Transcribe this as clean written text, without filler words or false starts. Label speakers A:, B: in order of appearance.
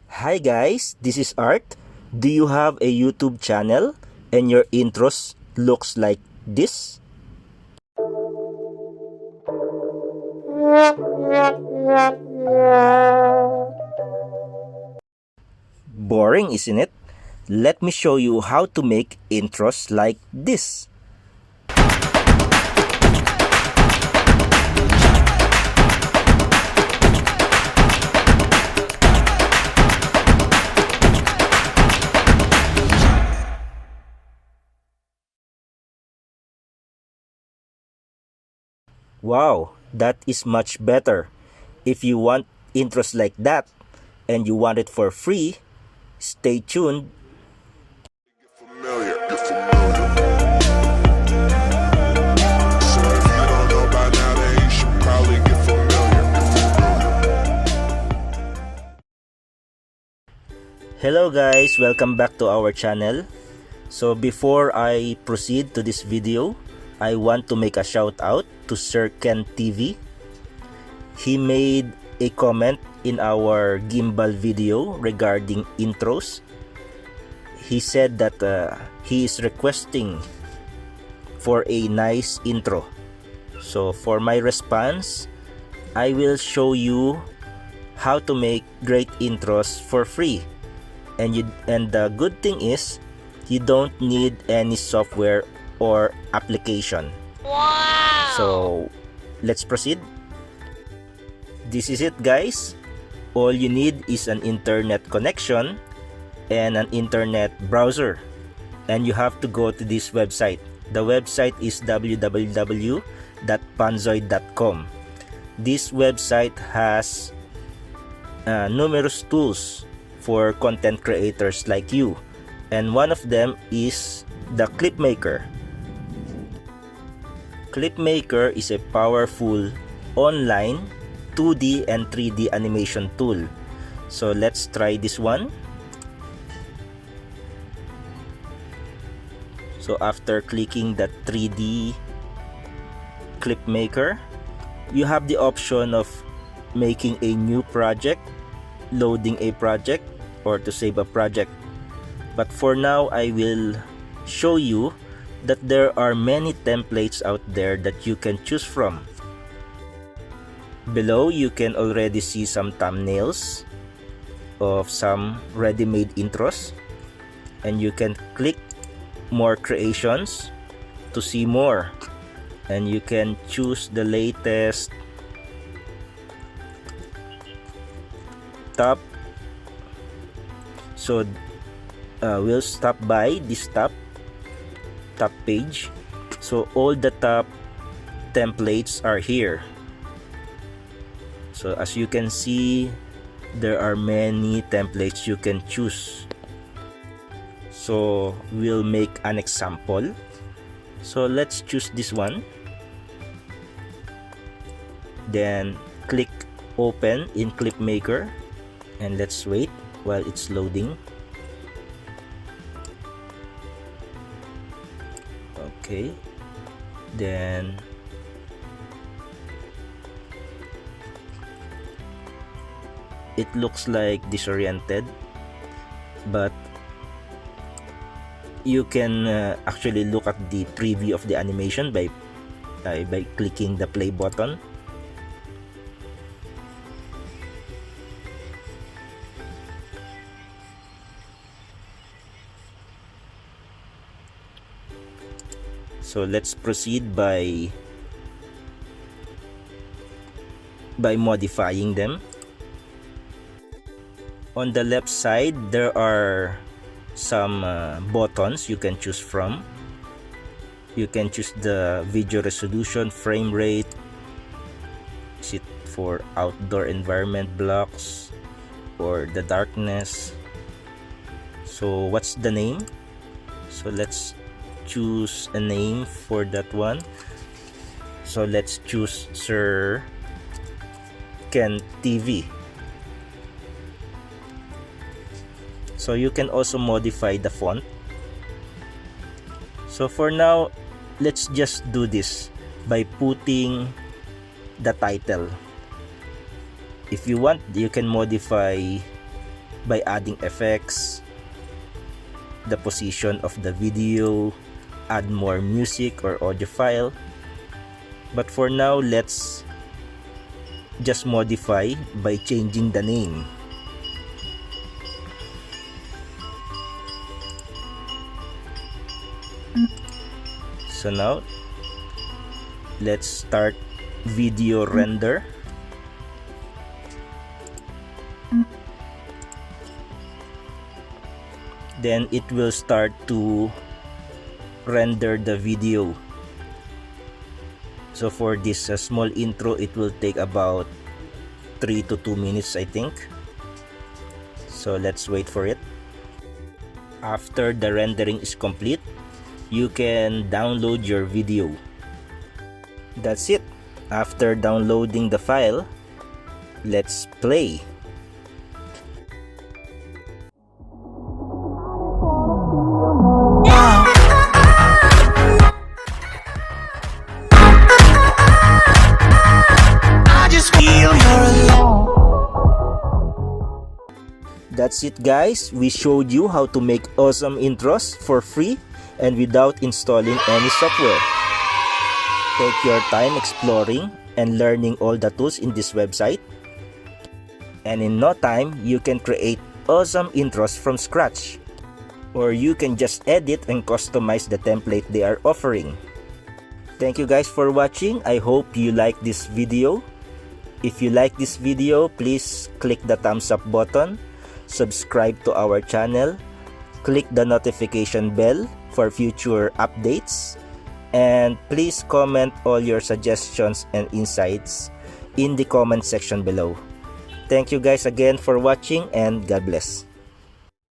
A: Hi guys, this is Art. Do you have a YouTube channel and your intros looks like this? Boring, isn't it? Let me show you how to make intros like this. Wow, that is much better. If you want intros like that and you want it for free, stay tuned.
B: Familiar, you're familiar. So if you don't know by now, then you should probably get familiar.
A: Hello guys, welcome back to our channel. So before I proceed to this video, I want to make a shout out to SirKenn TV. He made a comment in our gimbal video regarding intros. He said that he is requesting for a nice intro. So for my response, I will show you how to make great intros for free. And the good thing is, you don't need any software or application.
C: Wow!
A: So let's proceed. This is it guys. All you need is an internet connection and an internet browser. And you have to go to this website. The website is www.panzoid.com. This website has numerous tools for content creators like you. And one of them is the clipmaker. Clipmaker is a powerful online 2D and 3D animation tool. So let's try this one. So after clicking the 3D clipmaker, you have the option of making a new project, loading a project, or to save a project. But for now, I will show you that there are many templates out there that you can choose from. Below, you can already see some thumbnails of some ready-made intros, and you can click more creations to see more, and you can choose the latest top. So we'll stop by this top page. So all the top templates are here. So as you can see, there are many templates you can choose. So we'll make an example. So let's choose this one. Then click open in clipmaker, and let's wait while it's loading. Okay, then it looks like disoriented, but you can actually look at the preview of the animation by clicking the play button. So let's proceed by modifying them. On the left side, there are some buttons you can choose from. You can choose the video resolution, frame rate. Is it for outdoor environment blocks or the darkness? So what's the name? So let's choose a name for that one. So let's choose SirKenn TV. So you can also modify the font. So for now, let's just do this by putting the title. If you want, you can modify by adding effects, the position of the video, add more music or audio file. But for now, let's just modify by changing the name. So now, let's start video render. Then it will start to render the video. So for this small intro, it will take about 3 to 2 minutes, I think. So let's wait for it. After the rendering is complete, you can download your video. That's it. After downloading the file, let's play. That's it, guys. We showed you how to make awesome intros for free and without installing any software. Take your time exploring and learning all the tools in this website. And in no time, you can create awesome intros from scratch. Or you can just edit and customize the template they are offering. Thank you guys for watching. I hope you like this video. If you like this video, please click the thumbs up button, subscribe to our channel, click the notification bell for future updates, and please comment all your suggestions and insights in the comment section below. Thank you guys again for watching, and God bless.